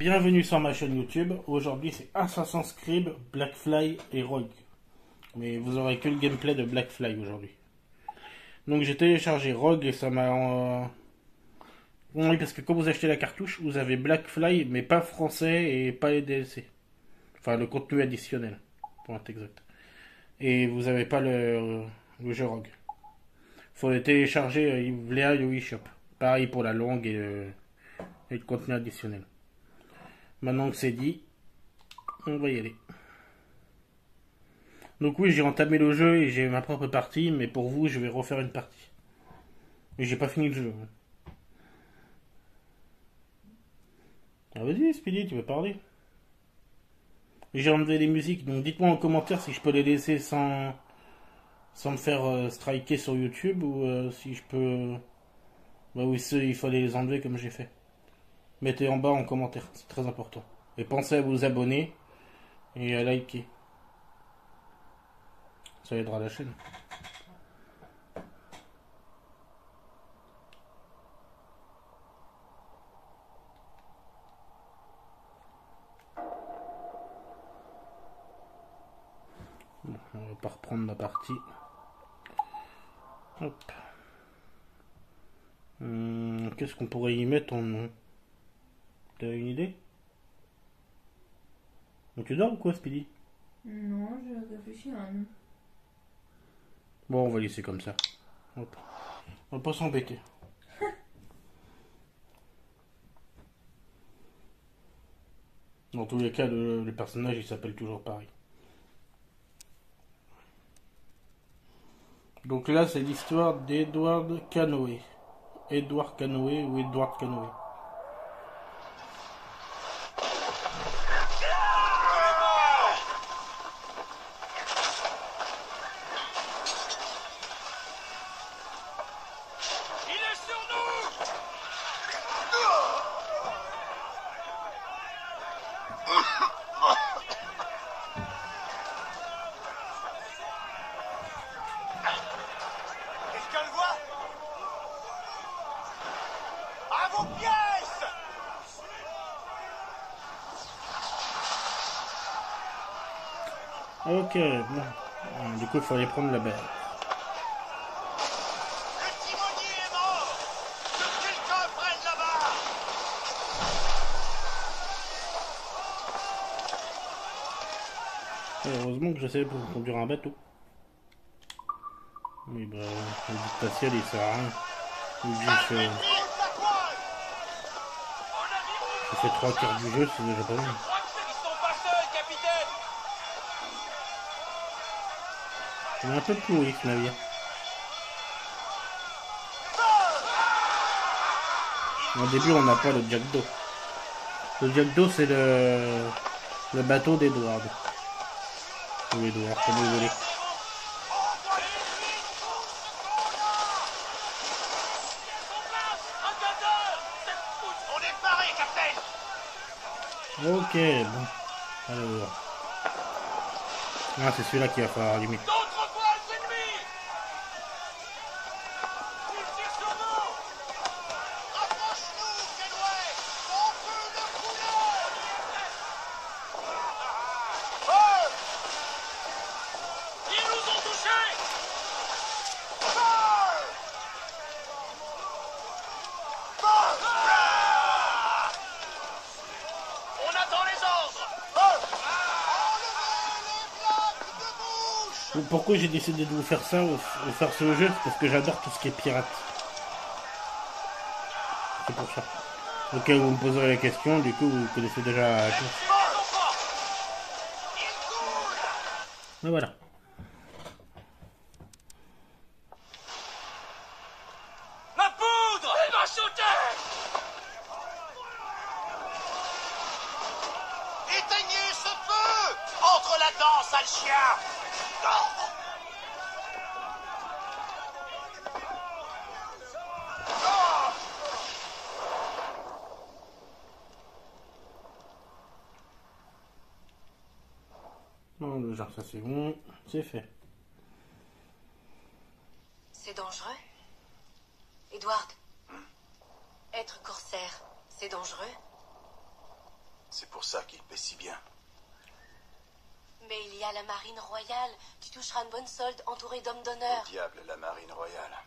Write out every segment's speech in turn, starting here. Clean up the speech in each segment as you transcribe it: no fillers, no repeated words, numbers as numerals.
Bienvenue sur ma chaîne YouTube. Aujourd'hui c'est Assassin's Creed, Blackfly et Rogue. Mais vous aurez que le gameplay de Blackfly aujourd'hui. Donc j'ai téléchargé Rogue et ça m'a... Oui, parce que quand vous achetez la cartouche, vous avez Blackfly mais pas français et pas les DLC. Enfin le contenu additionnel, pour être exact. Et vous avez pas le jeu Rogue. Faut le télécharger via le eShop. Pareil pour la langue et le contenu additionnel. Maintenant que c'est dit, on va y aller. Donc oui, j'ai entamé le jeu et j'ai ma propre partie, mais pour vous, je vais refaire une partie. Et j'ai pas fini le jeu. Ah vas-y, Speedy, tu veux parler? J'ai enlevé les musiques, donc dites-moi en commentaire si je peux les laisser sans me faire striker sur YouTube ou si je peux... Bah oui, il fallait les enlever comme j'ai fait. Mettez en bas en commentaire, c'est très important. Et pensez à vous abonner et à liker. Ça aidera la chaîne. Bon, on va pas reprendre la partie. Hop. Qu'est-ce qu'on pourrait y mettre en nom? T'as une idée? Donc tu dors ou quoi, Speedy? Non, je réfléchis à un nom. Bon, on va laisser comme ça. Hop. On va pas s'embêter. Dans tous les cas, le personnage, il s'appelle toujours pareil. Donc là, c'est l'histoire d'Edward Canoë. Edward Canoë ou Edward Canoë. Quelqu'un le voit? À vos pièces! Ok, bon. Du coup, il fallait prendre la barre. Le timonier est mort! Que quelqu'un prenne la barre! Heureusement que je sais pour conduire un bateau. Oui, bah, le dictatiel, il sert à rien. Ça fait 3 quarts du jeu, c'est déjà pas mal. Ils sont pas seuls, capitaine! Il est un peu pourri ce navire. Au début, on n'a pas le Jack d'eau. Le Jack d'eau, c'est le bateau d'Edward. Ou Edward, comme vous voulez. On est paré, capitaine! Ok, bon. Alors. Ah, c'est celui-là qui va falloir limite. D'autres voiles ennemies! Ils tirent sur nous! Rapproche-nous, Kenway! On peut le couler! Feu! Ils nous ont touchés! Feu! Feu! On attend les ordres! Feu! Enlevez les plaques de bouche! Pourquoi j'ai décidé de vous faire ça, ou faire ce jeu? C'est parce que j'adore tout ce qui est pirate. C'est pour ça. Ok, vous me poserez la question, du coup vous connaissez déjà la réponse. Mais voilà. La poudre! Elle m'a sauté! Éteignez ce feu! Entre là-dedans, sale chien! Non, déjà ça c'est bon, c'est fait. C'est dangereux? Edward, être corsaire, c'est dangereux? C'est pour ça qu'il paie si bien. Mais il y a la marine royale. Tu toucheras une bonne solde entourée d'hommes d'honneur. Au diable, la marine royale.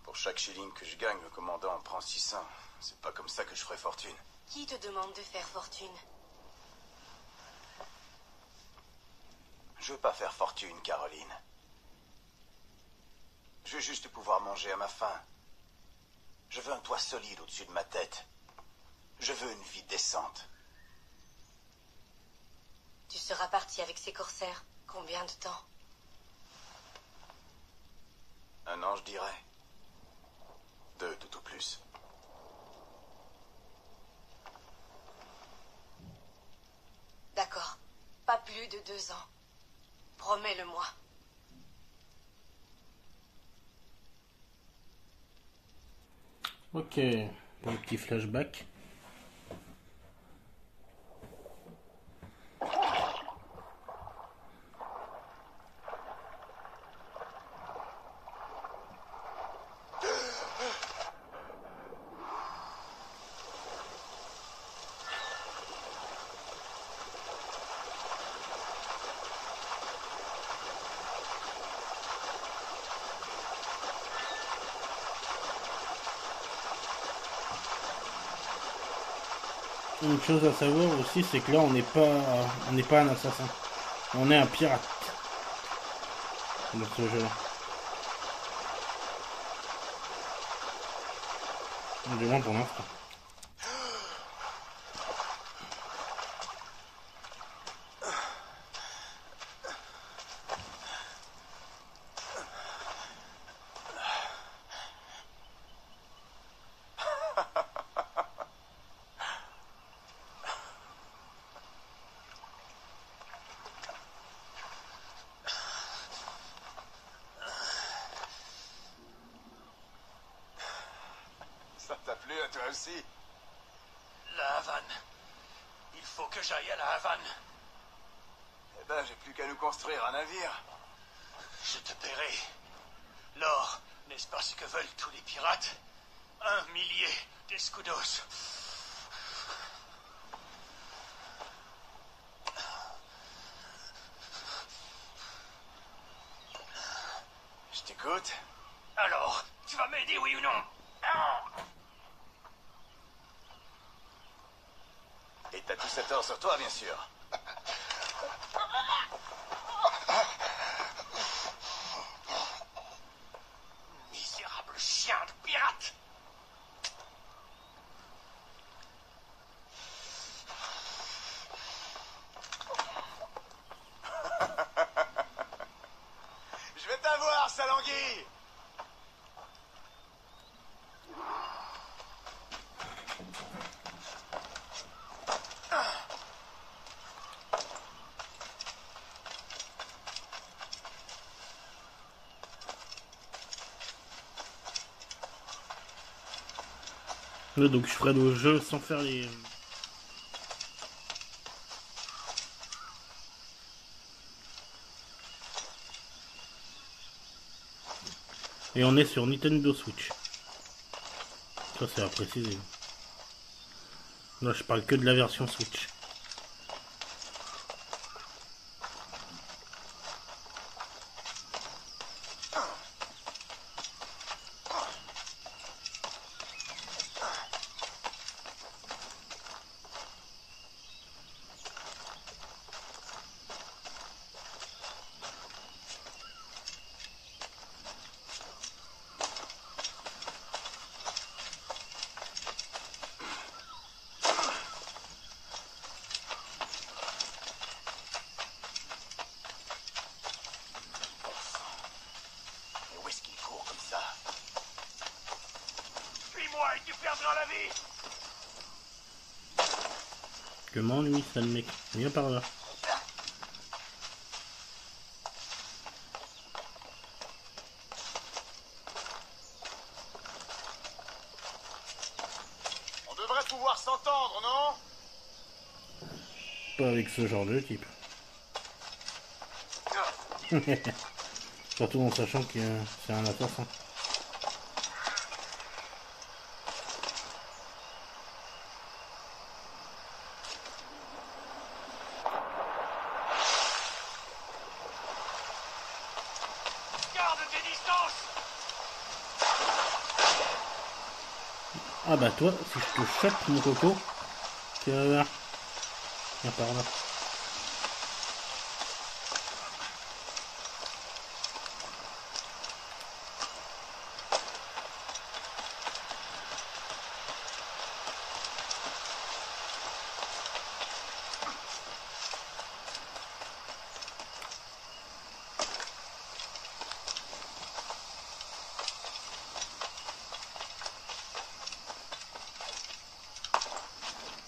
Pour chaque shilling que je gagne, le commandant en prend 600. C'est pas comme ça que je ferai fortune. Qui te demande de faire fortune? Je veux pas faire fortune, Caroline. Je veux juste pouvoir manger à ma faim. Je veux un toit solide au-dessus de ma tête. Je veux une vie décente. Tu seras parti avec ces corsaires. Combien de temps? 1 an, je dirais. 2, tout au plus. D'accord. Pas plus de 2 ans. Promets-le-moi. Ok, un petit flashback. Une chose à savoir aussi, c'est que là on n'est pas un assassin, on est un pirate dans ce jeu-là. Du moins pour l'instant. Ça t'a plu à toi aussi? La Havane. Il faut que j'aille à la Havane. Eh ben, j'ai plus qu'à nous construire un navire. Je te paierai. L'or, n'est-ce pas ce que veulent tous les pirates? 1 millier d'escudos. Je t'écoute. Alors, tu vas m'aider, oui ou non? Et t'as tout cet or sur toi, bien sûr. Misérable chien de pirate! Je vais t'avoir, sale anguille! Là, donc je ferai le jeu sans faire les... Et on est sur Nintendo Switch. Ça c'est à préciser. Là je parle que de la version Switch. Mais où est-ce qu'il court comme ça? Suis-moi et tu perdras la vie! Je m'ennuie ça le mec. Viens par là. On devrait pouvoir s'entendre, non? Pas avec ce genre de type. Surtout en sachant que c'est un assassin. Ah bah toi, si je te chope mon coco, tu vas voir. Viens par là.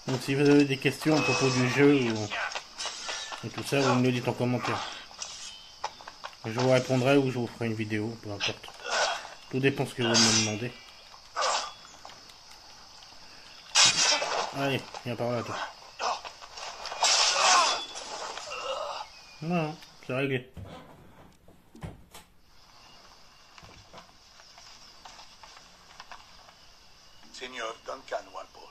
Donc si vous avez des questions à propos du jeu ou tout ça, vous me le dites en commentaire. Je vous répondrai ou je vous ferai une vidéo, peu importe. Tout dépend ce que vous me demandez. Allez, viens par là toi. Voilà, c'est réglé. Seigneur Duncan Walpole,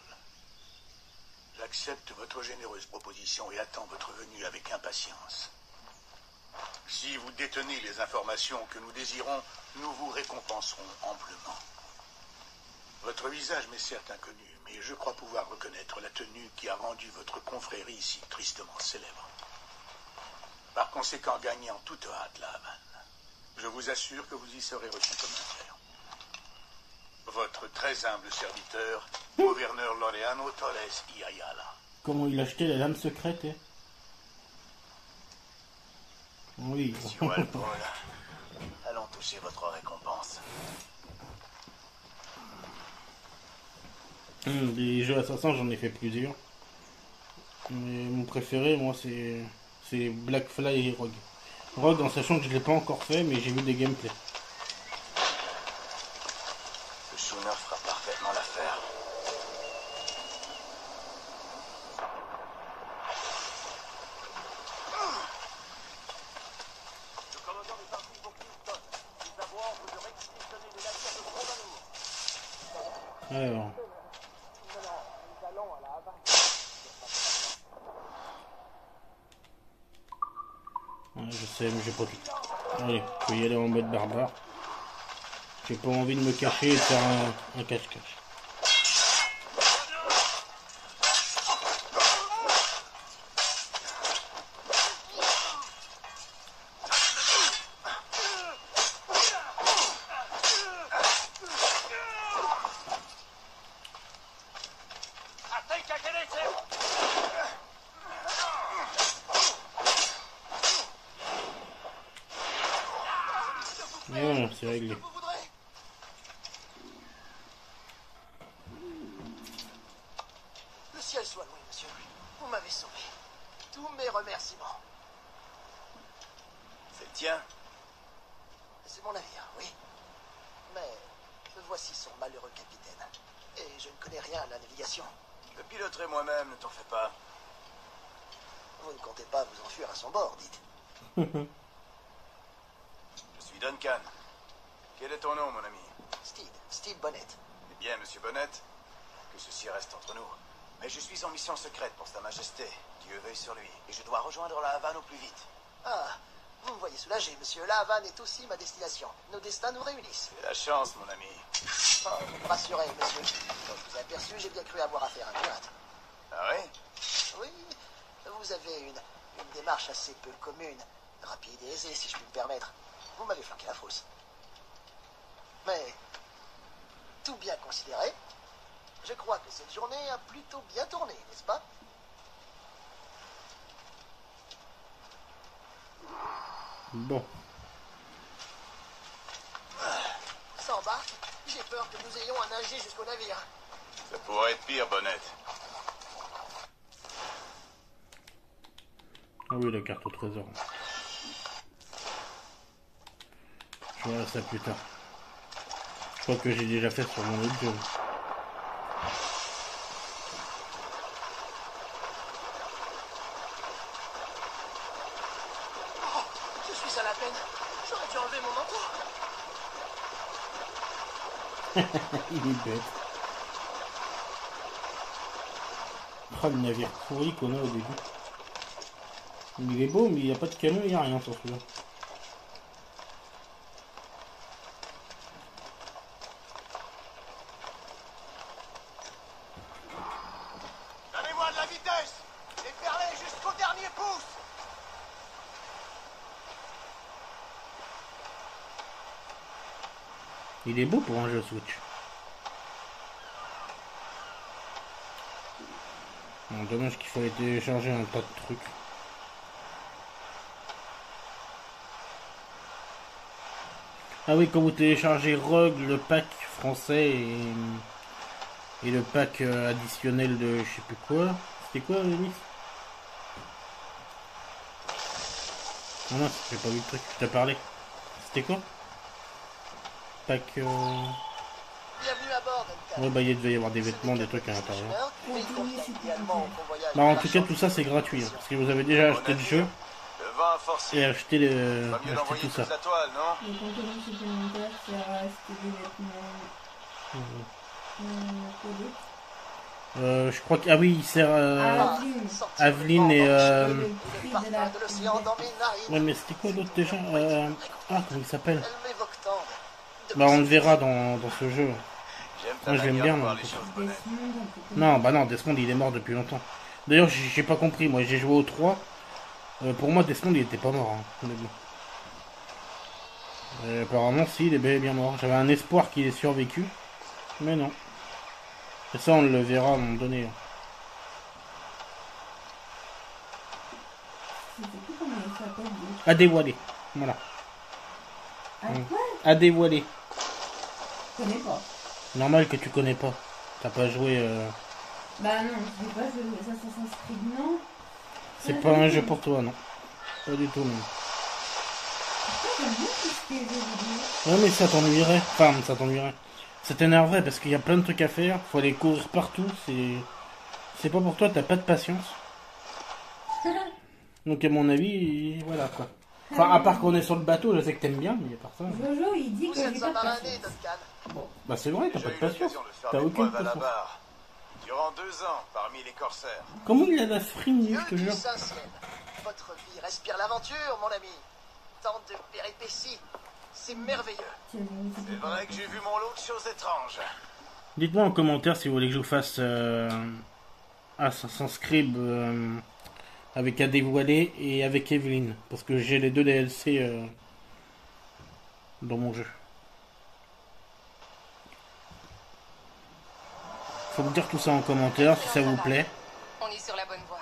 j'accepte votre généreuse proposition et attends votre venue avec impatience. Si vous détenez les informations que nous désirons, nous vous récompenserons amplement. Votre visage m'est certes inconnu, mais je crois pouvoir reconnaître la tenue qui a rendu votre confrérie si tristement célèbre. Par conséquent, gagnez en toute hâte la Havane. Je vous assure que vous y serez reçu comme un frère. Votre très humble serviteur, gouverneur Laureano Torres y Ayala. Comment il a acheté la lame secrète, eh? Oui. Monsieur Walpole, allons toucher votre récompense. Des jeux assassins, j'en ai fait plusieurs. Mais mon préféré, moi, c'est Black Fly et Rogue. Rogue, en sachant que je l'ai pas encore fait, mais j'ai vu des gameplays. Le Schooner fera parfaitement l'affaire. Le commandant est parti pour Kingston. Nous avons ordre de réquisitionner les navires de Gros Alors. Ouais, je sais, mais j'ai pas tout. Allez, je vais y aller en mode barbare. J'ai pas envie de me cacher et de faire un cache-cache. Et voilà, c'est réglé. Le ciel soit loué, monsieur. Vous m'avez sauvé. Tous mes remerciements. C'est le tien? C'est mon navire, oui. Mais me voici son malheureux capitaine. Et je ne connais rien à la navigation. Je le piloterai moi-même, ne t'en fais pas. Vous ne comptez pas vous enfuir à son bord, dites. Je suis Duncan. Quel est ton nom, mon ami? Steve Bonnet. Eh bien, monsieur Bonnet, que ceci reste entre nous. Mais je suis en mission secrète pour Sa Majesté. Dieu veuille sur lui. Et je dois rejoindre la Havane au plus vite. Ah, vous me voyez soulagé, monsieur. La Havane est aussi ma destination. Nos destins nous réunissent. C'est la chance, mon ami. Oh, vous me rassurez, monsieur. Quand je vous ai aperçu, j'ai bien cru avoir affaire à un pirate. Ah oui? Oui, vous avez une démarche assez peu commune. Rapide et aisée, si je puis me permettre. Vous m'avez flanqué la fausse. Mais, tout bien considéré, je crois que cette journée a plutôt bien tourné, n'est-ce pas? Bon. S'embarque, j'ai peur que nous ayons à nager jusqu'au navire. Ça pourrait être pire, Bonnet. Ah oui, la carte au trésor. Je verrai ça plus tard. Je crois que j'ai déjà fait sur mon autre jeu. Oh, je suis à la peine. J'aurais dû enlever mon manteau. Il est bête. Oh, le navire pourri qu'on a au début. Il est beau, mais il n'y a pas de canon, il n'y a rien sur celui-là. serré jusqu'au dernier pouce. Il est beau pour un jeu Switch. Bon, dommage qu'il fallait télécharger un tas de trucs. Ah oui, quand vous téléchargez Rogue, le pack français et le pack additionnel de je sais plus quoi. C'était quoi, Denis? Ah non, j'ai pas vu le truc, je t'ai parlé. C'était quoi? Pack. Bienvenue à bord, Duncan. Ouais, bah il devait y avoir des vêtements, des trucs à l'intérieur. Mais il confie idéalement au convoyage. Bah en tout cas, tout ça c'est gratuit. Hein, parce que vous avez déjà acheté le jeu Le vent a forcé. et acheté, Pas mieux acheté d'envoyer tout ça. toute la toile, non? Les composants supplémentaires sert à acheter des vêtements collés. Je crois que. Ah oui, il sert Ah, Aveline. Aveline et. Et le prix Parfum de la de l'océan dans mes narines. Ouais, mais c'était quoi l'autre déjà Ah, comment il s'appelle? Elle m'évoque tant. Bah, on le verra dans ce jeu. J'aime Moi, je l'aime bien, moi. Desmond, un peu comme Non, bah non, Desmond il est mort depuis longtemps. D'ailleurs, j'ai pas compris. Moi, j'ai joué au 3. Pour moi, Desmond il était pas mort. Hein. Mais bon. Apparemment, si, il est bel et bien mort. J'avais un espoir qu'il ait survécu. Mais non. Et ça, on le verra à un moment donné. Je sais plus comment il s'appelle. lui. À dévoiler. Voilà. Ah, quoi? À dévoiler. Je connais pas. Normal que tu connais pas. T'as pas joué. Bah non, je sais pas, je jouer Assassin's Creed, non. C'est pas un jeu pour toi, non. Pas du tout, non. Pourquoi j'aime bien tout ce qui est jeux vidéo? Ouais, mais ça t'ennuierait. Enfin, ça t'ennuierait. Ça t'énerverait parce qu'il y a plein de trucs à faire. Faut aller courir partout. C'est pas pour toi, t'as pas de patience. Donc, à mon avis, voilà quoi. Enfin, à part qu'on est sur le bateau, je sais que t'aimes bien, mais à part ça. Jojo, il dit Vous que j'ai êtes pas un de marin patience. né, Duncan. Bah, c'est vrai, t'as J'ai pas de eu patience. l'occasion de faire T'as mes aucune preuves à la patience. barre. Durant 2 ans, parmi les corsaires. Comment il a la frime, lui, Dieu je te du jure. Saint-Ciel. Votre vie respire l'aventure, mon ami. Tant de péripéties. C'est merveilleux. Tiens, mais C'est vrai que j'ai vu mon lot de choses étranges. Dites-moi en commentaire si vous voulez que je vous fasse Assassin's Creed avec à dévoiler et avec Evelyn. Parce que j'ai les deux DLC dans mon jeu. Faut me dire tout ça en commentaire si ça vous plaît. On est sur la bonne voie.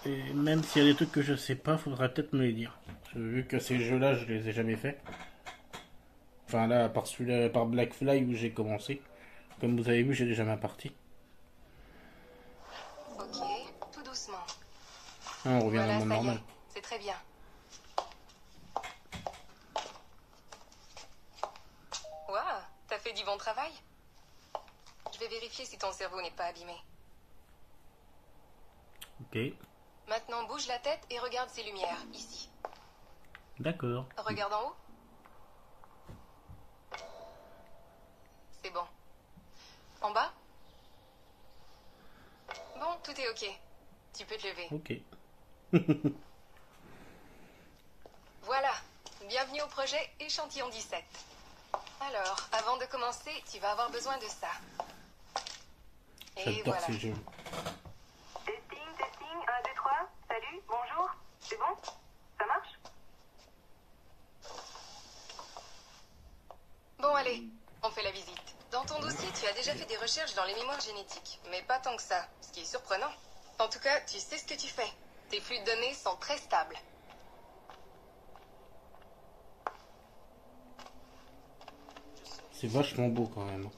Et même s'il y a des trucs que je sais pas, faudra peut-être me les dire. Parce que vu que ces jeux-là, je les ai jamais faits. Enfin là, à part celui-là, par Black Fly où j'ai commencé. Comme vous avez vu, j'ai déjà ma partie. Ok, tout doucement. Ah, on revient Voilà, dans le monde ça y est. normal. C'est très bien. Waouh, t'as fait du bon travail. Je vais vérifier si ton cerveau n'est pas abîmé. Ok, Maintenant, bouge la tête et regarde ces lumières, ici. d'accord. Regarde en haut. C'est bon. En bas? Bon, tout est ok. Tu peux te lever. Ok. Voilà. Bienvenue au projet Échantillon 17. Alors, avant de commencer, tu vas avoir besoin de ça. Et J'adore voilà. ces jeux. Testing, 1, 2, 3. Salut, bonjour. C'est bon? Ça marche? Bon, allez, on fait la visite. Dans ton dossier, tu as déjà fait des recherches dans les mémoires génétiques, mais pas tant que ça, ce qui est surprenant. En tout cas, tu sais ce que tu fais. Tes flux de données sont très stables. C'est vachement beau quand même.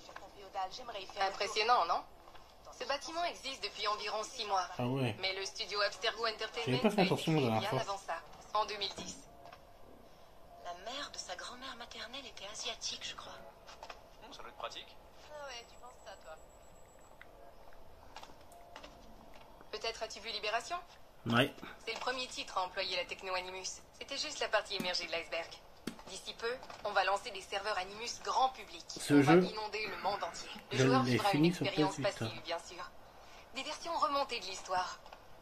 Impressionnant, non? Ce bâtiment existe depuis environ 6 mois. Ah ouais. Mais le studio Abstergo Entertainment J'avais pas fait a été attention la créé dernière bien fois. avant ça, en 2010. La mère de sa grand-mère maternelle était asiatique, je crois. Ça doit être pratique. Ah ouais, tu penses ça, toi? Peut-être as-tu vu Libération? Ouais. C'est le premier titre à employer la techno Animus. C'était juste la partie émergée de l'iceberg. D'ici peu, on va lancer des serveurs Animus grand public. Ce on va jeu, inonder le monde entier. Le je joueur l'ai vivra une fini sur expérience PS8, passive, bien sûr. Des versions remontées de l'histoire.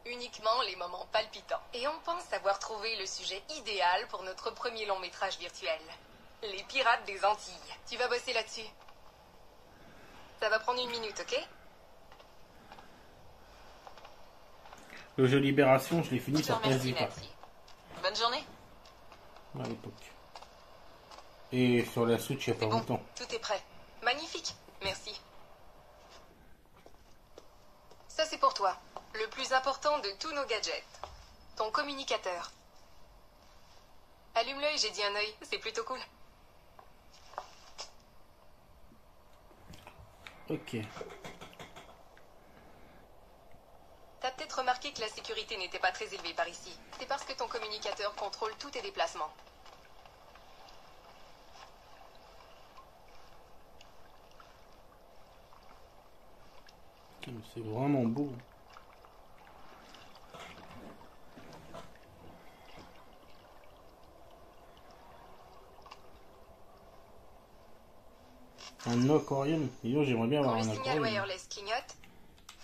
Uniquement les moments palpitants. Et on pense avoir trouvé le sujet idéal pour notre premier long métrage virtuel. Les Pirates des Antilles. Tu vas bosser là-dessus. Ça va prendre 1 minute, ok? Le jeu Libération, je l'ai fini Je te sur remercie, PS Nancy. Bonne journée. à l'époque. Et sur la Switch, il n'y a C'est pas bon, longtemps. tout est prêt. Magnifique, merci. Ça c'est pour toi. Le plus important de tous nos gadgets. Ton communicateur. Allume-le et j'ai dit un œil, c'est plutôt cool. Ok. T'as peut-être remarqué que la sécurité n'était pas très élevée par ici. C'est parce que ton communicateur contrôle tous tes déplacements. C'est vraiment beau. Un aquarium. Dis-donc, j'aimerais bien Quand avoir le un signal aquarium. wireless clignote,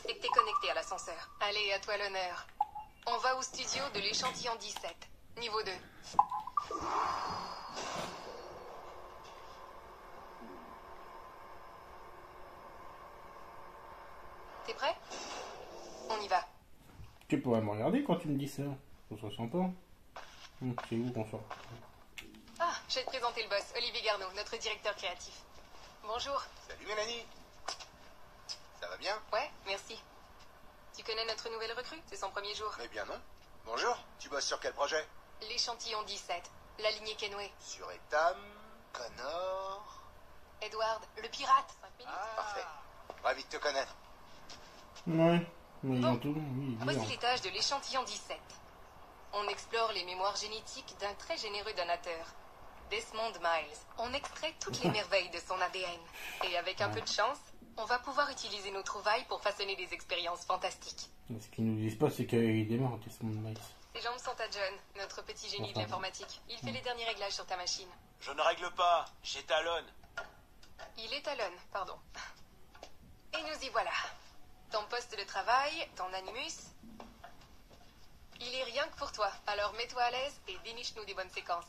c'est que t'es connecté à l'ascenseur. Allez, à toi l'honneur. On va au studio de l'échantillon 17, niveau 2. T'es prêt? On y va. Tu pourrais me regarder quand tu me dis ça. Ça serait sympa. C'est où qu'on sort? Ah, je vais te présenter le boss, Olivier Garneau, notre directeur créatif. Bonjour. Salut Mélanie. Ça va bien? Ouais, merci. Tu connais notre nouvelle recrue? C'est son premier jour. Eh bien non. Bonjour. Tu bosses sur quel projet? L'échantillon 17, la lignée Kenway. Sur Etam, Connor... Edward, le pirate. 5 minutes. Parfait. Ravi de te connaître. Ouais. Mais Bon. tout, oui, Voici bien. les tâches de l'échantillon 17. On explore les mémoires génétiques d'un très généreux donateur, Desmond Miles. On extrait toutes les merveilles de son ADN. Et avec un peu de chance, on va pouvoir utiliser nos trouvailles pour façonner des expériences fantastiques. Ce qu'ils nous disent pas, c'est qu'il démarre Desmond Miles. Les jambes sont à John, notre petit génie de l'informatique. Il fait les derniers réglages sur ta machine. Je ne règle pas, j'étalonne. Il étalonne, pardon. Et nous y voilà. Ton poste de travail, ton animus, il est rien que pour toi. Alors mets-toi à l'aise et déniche-nous des bonnes séquences.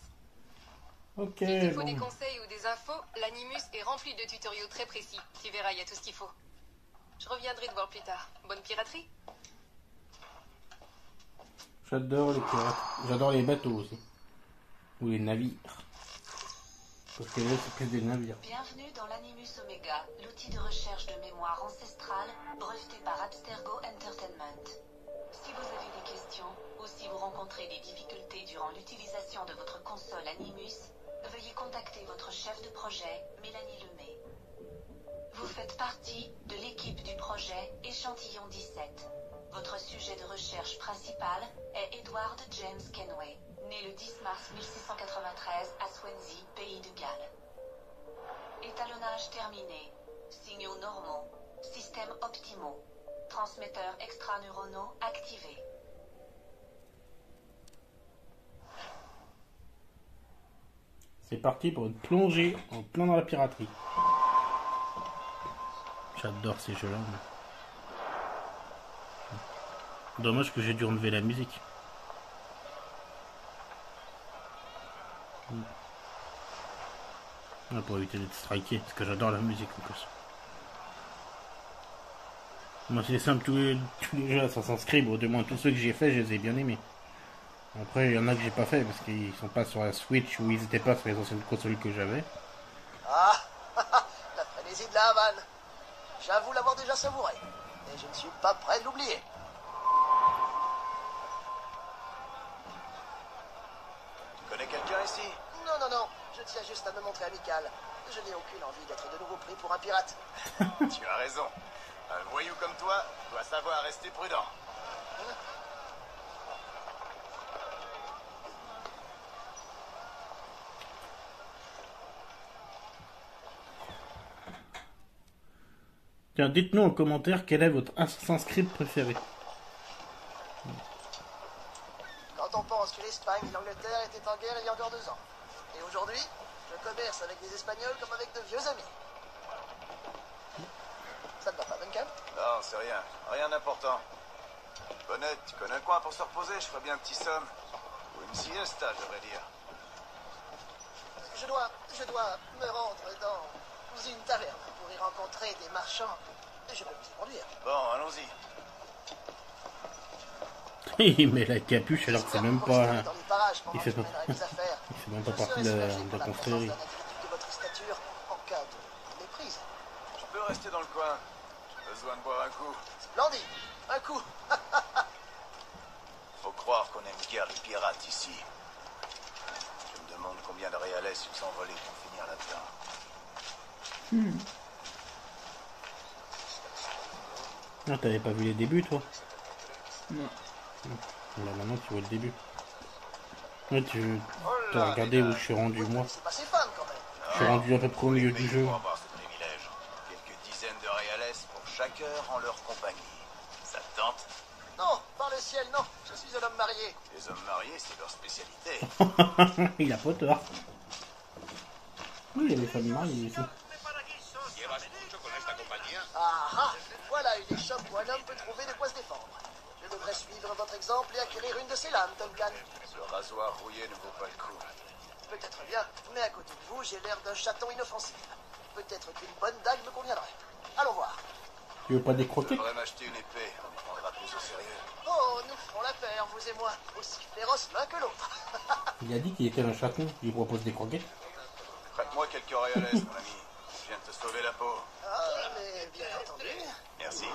Ok, S'il te faut bon. des conseils ou des infos, l'animus est rempli de tutoriaux très précis. Tu verras, il y a tout ce qu'il faut. Je reviendrai te voir plus tard. Bonne piraterie. J'adore les pirates. J'adore les bateaux aussi. Ou les navires. Parce que là, c'est plus des navires. Bienvenue dans l'Animus Omega, l'outil de recherche de mémoire ancestrale breveté par Abstergo Entertainment. Si vous avez des questions ou si vous rencontrez des difficultés durant l'utilisation de votre console Animus, veuillez contacter votre chef de projet, Mélanie Lemay. Vous faites partie de l'équipe du projet Échantillon 17. Votre sujet de recherche principal est Edward James Kenway, né le 10 mars 1693 à Swansea, pays de Galles. Étalonnage terminé. Signaux normaux. Systèmes optimaux. Transmetteurs extraneuronaux activés. C'est parti pour une plongée en plein dans la piraterie. J'adore ces jeux-là. moi. Dommage que j'ai dû enlever la musique. Pour éviter d'être striké, parce que j'adore la musique en plus. Moi c'est simple, tous les jeux Assassin's Creed, ou du moins tous ceux que j'ai fait, je les ai bien aimés. Après il y en a que j'ai pas fait parce qu'ils sont pas sur la Switch ou ils étaient pas sur les anciennes consoles que j'avais. Ah, la frénésie de la Havane. J'avoue l'avoir déjà savouré. Et je ne suis pas prêt de l'oublier. Tu connais quelqu'un ici? Non, non, non. Je tiens juste à me montrer amical. Je n'ai aucune envie d'être de nouveau pris pour un pirate. Tu as raison. Un voyou comme toi doit savoir rester prudent. Tiens, dites-nous en commentaire quel est votre Assassin's Creed préféré. Quand on pense que l'Espagne et l'Angleterre étaient en guerre il y a encore 2 ans. Et aujourd'hui, je commerce avec des Espagnols comme avec de vieux amis. Ça ne va pas, Duncan? Non, c'est rien. Rien d'important. Bonnette, tu connais un coin pour se reposer? Je ferais bien un petit somme. Ou une siesta, je devrais dire. Je dois me rendre dans une taverne pour y rencontrer des marchands. Je peux vous y conduire. Bon, allons-y. Il met la capuche alors que c'est même pas... Dans les parages Il pendant fait que je pas... mènerai mes affaires. Il fait même pas Je partie serai de soulagé la pour la confrérie. présence d'un individu de votre stature en cas de méprise. Je peux rester dans le coin. J'ai besoin de boire un coup. Splendide. Un coup. Faut croire qu'on aime guère les pirates ici. Je me demande combien de réalais ils ont volé pour finir là-dedans. Non, t'avais pas vu les débuts, toi? Non. Là, maintenant, tu vois le début. Ouais, tu as regardé où je suis rendu, moi. C'est pas ses fans quand même. Je suis rendu à peu près au milieu du jeu. Pour avoir ce privilège. Quelques dizaines de réalais pour chaque heure en leur compagnie. Ça te tente? Non, par le ciel, non. Je suis un homme marié. Les hommes mariés, c'est leur spécialité. Il a pas tort. Oui, il y a des familles mariées ici. Ah ah. Voilà une échoppe où un homme peut trouver de quoi se défendre. Je devrais suivre votre exemple et acquérir une de ces lames, Duncan. Ce rasoir rouillé ne vaut pas le coup. Peut-être bien, mais à côté de vous, j'ai l'air d'un chaton inoffensif. Peut-être qu'une bonne dague me conviendrait. Allons voir. Tu veux pas des Je croquettes? devrais m'acheter une épée. On me prendra plus au sérieux. Oh, nous ferons la paire, vous et moi. Aussi féroces l'un que l'autre. Il a dit qu'il était un chaton. Je lui propose des croquettes. Prête-moi quelques réalais, mon ami. Je viens de te sauver la peau. Ah, mais bien entendu. Merci.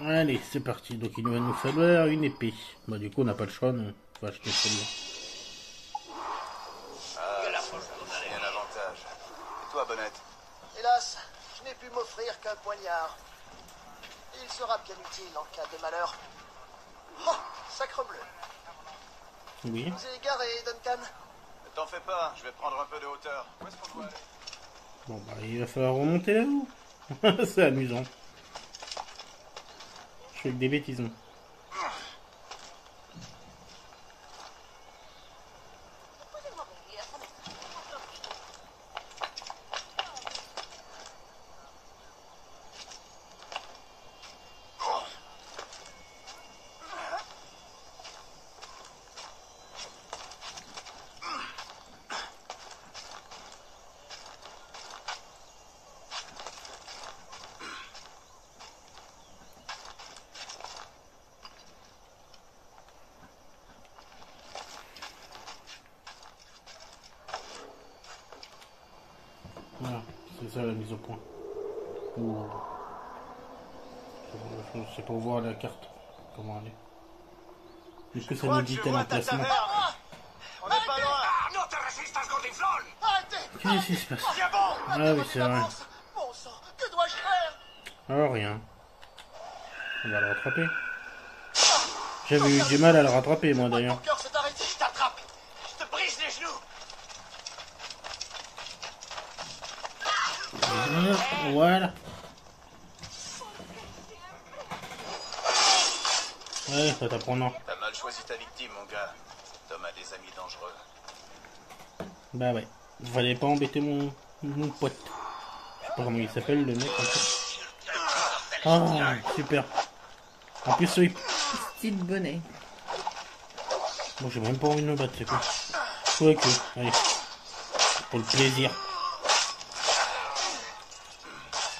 Allez, c'est parti. Donc il va nous falloir une épée. Bah du coup on n'a pas le choix, non. On va acheter celle-là. Ah, c'est un avantage. Et toi, Bonnette? Hélas, je n'ai pu m'offrir qu'un poignard. Il sera bien utile en cas de malheur. Oh, sacre bleu. Oui. Vous êtes égaré, Duncan. Ne t'en fais pas, je vais prendre un peu de hauteur. Où est-ce qu'on doit aller? Bon bah il va falloir remonter là-haut. C'est amusant. Je fais que des bêtisons. Voilà, c'est ça la mise au point. Ouh. C'est pour voir la carte. Comment elle est. Est-ce que ça nous dit tel emplacement? On n'est pas loin. Arrêtez! Qu'est-ce qui se passe? Tiens bon! Ah oui, c'est vrai. Bon sang, que dois-je faire? Oh, rien. On va le rattraper. J'avais eu du mal à le rattraper, moi, Mon d'ailleurs. cœur s'est arrêté. Je t'attrape. Je te brise les genoux. Voilà. Ouais, ça t'apprendra. T'as mal choisi ta victime, mon gars. Cet homme a des amis dangereux. Bah ouais. Fallait pas embêter mon pote. Je sais pas comment il s'appelle, le mec, en fait. Ah, super. En plus, oui. Style bonnet. Bon, j'ai même pas envie de me battre, c'est quoi. Ouais, que. Allez. Pour le plaisir.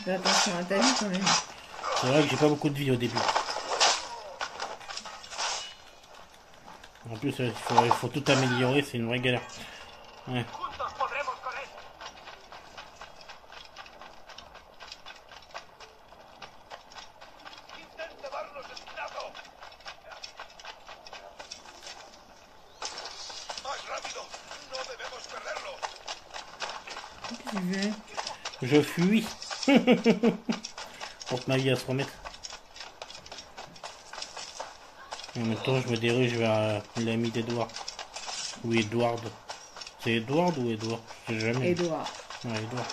Fais attention à ta vie quand même. C'est vrai que j'ai pas beaucoup de vie au début. En plus, il faut tout améliorer, c'est une vraie galère. Ouais. Je fuis. Pour que ma vie à se remettre. En même temps, je me dirige vers l'ami d'Edouard. Ou Edward. C'est Edward ou Edouard? Je sais jamais. Edouard. Ouais, Edouard.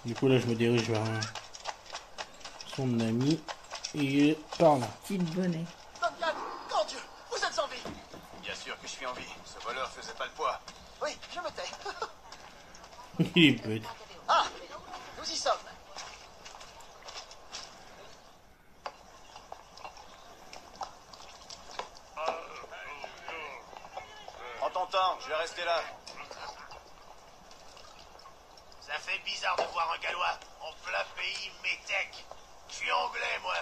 Du coup, là, je me dirige vers son ami. Et il est par là. Style bonnet. Duncan, grand Dieu, vous êtes en vie. Bien sûr que je suis en vie. Ce voleur faisait pas le poids. Oui, je me tais. Il est bête. Ah, nous y sommes. Prends ton temps, je vais rester là. Ça fait bizarre de voir un Gallois en plein pays métèque. Je suis anglais, moi.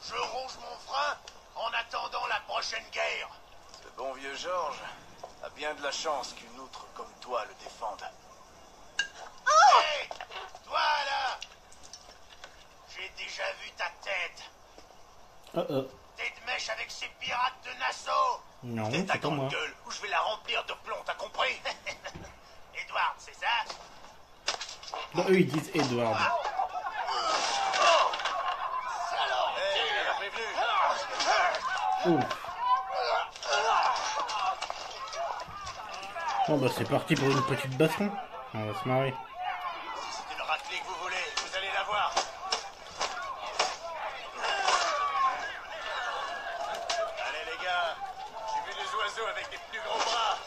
Je ronge mon frein en attendant la prochaine guerre. Ce bon vieux Georges a bien de la chance qu'une outre comme toi le défende. Hé, toi là! J'ai déjà vu ta tête. T'es de mèche avec ces pirates de Nassau. Non, T'es ta c'est pas moi. grande gueule ou je vais la remplir de plomb, t'as compris? Edward, c'est ça? Bah, eux, ils disent Edward. Hé, je l'avais prévenu. Ouh. Bon, bah, c'est parti pour une petite baston. On va se marrer. Si c'est une raclée que vous voulez, vous allez la voir. Allez les gars, j'ai vu des oiseaux avec des plus gros bras.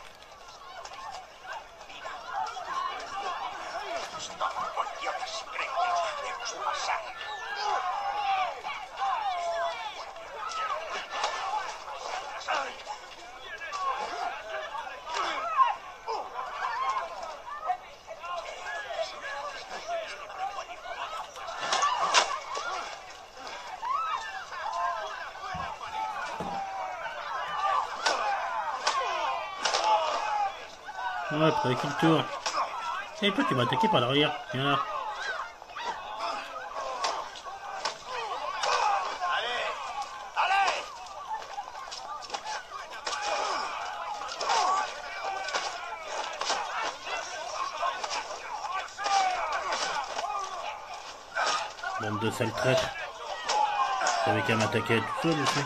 Ouais, pour avec le tour. Et toi, tu vas attaquer par l'arrière. Viens là. Allez! Allez! Bande de sales traîtres. T'avais qu'à m'attaquer tout seul aussi.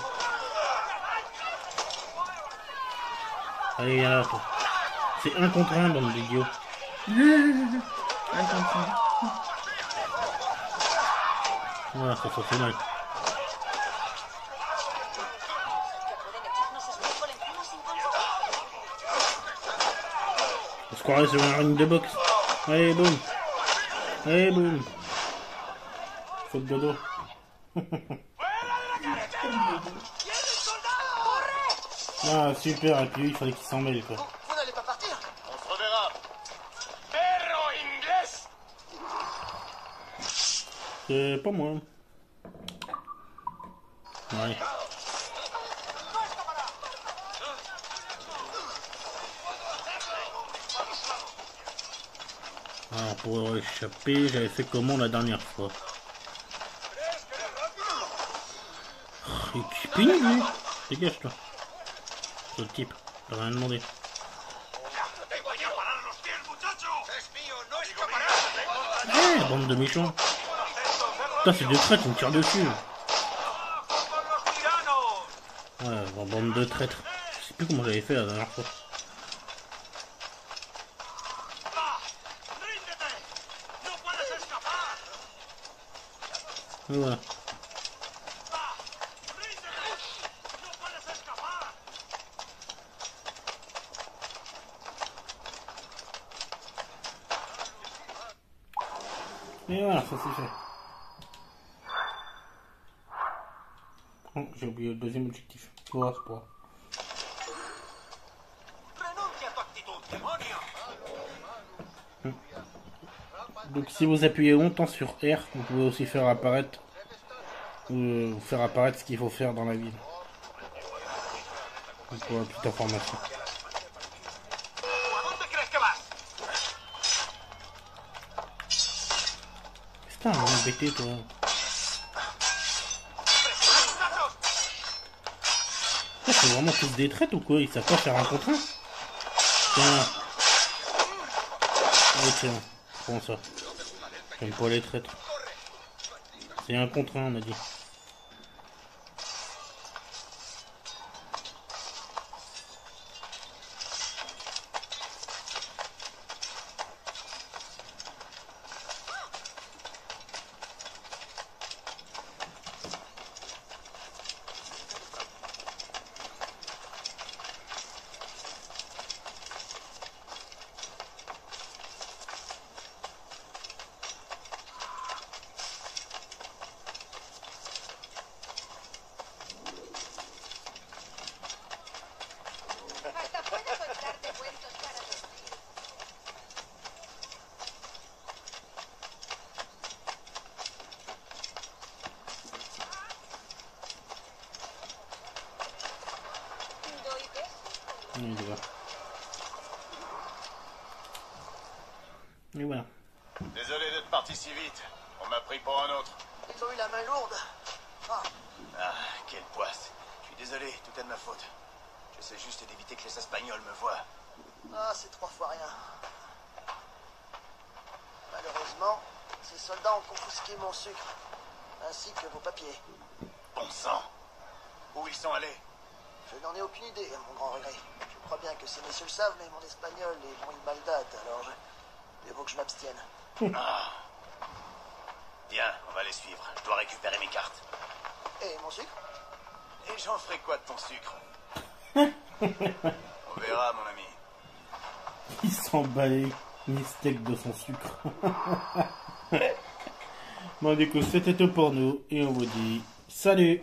Allez, viens là, toi. C'est un contre un, bande d'idiots. Un contre un. Voilà, ça fait mal. On se croirait sur un ring de boxe. Allez, boum. Allez, boum. Faute de dos. Ah, super. Et puis lui, il fallait qu'il s'en mêle, quoi. Vous n'allez pas partir? On se reverra. Perro inglés! C'est pas moi. Ouais. Alors pour échapper, j'avais fait comment la dernière fois? Oh, il est pénible, lui. Dégage, toi. Ce type, t'as rien demandé. Eh, bande de méchants. Putain, c'est deux traîtres, ils me tirent dessus. Ouais, bon, bande de traîtres. Je sais plus comment j'avais fait la dernière fois. Et voilà. Et voilà, ça c'est fait. Oh, j'ai oublié le deuxième objectif. Oh, c'est pas. Donc si vous appuyez longtemps sur R, vous pouvez aussi faire apparaître ce qu'il faut faire dans la ville. Donc pour la petite information. Putain, on est embêté toi. C'est vraiment tous des traites ou quoi? Ils savent pas faire un contre un? Tiens. Oh, tiens, prends ça. J'aime pas les traîtres. C'est un contre un, on a dit. Et voilà. Désolé d'être parti si vite. On m'a pris pour un autre. Ils ont eu la main lourde. Ah, Ah, quelle poisse. Je suis désolé, tout est de ma faute. J'essaie juste d'éviter que les Espagnols me voient. c'est 3 fois rien. Malheureusement, ces soldats ont confisqué mon sucre, ainsi que vos papiers. Bon sang. Où ils sont allés? Je n'en ai aucune idée, à mon grand regret. Je crois bien que ces messieurs le savent, mais mon espagnol est bon, il mal date, alors il vaut que je m'abstienne. Ah. Bien, on va les suivre. Je dois récupérer mes cartes. Et mon sucre? Et j'en ferai quoi de ton sucre? On verra, mon ami. Il s'en bat les steaks de son sucre. Bon, du coup, c'était tout pour nous. Et on vous dit salut!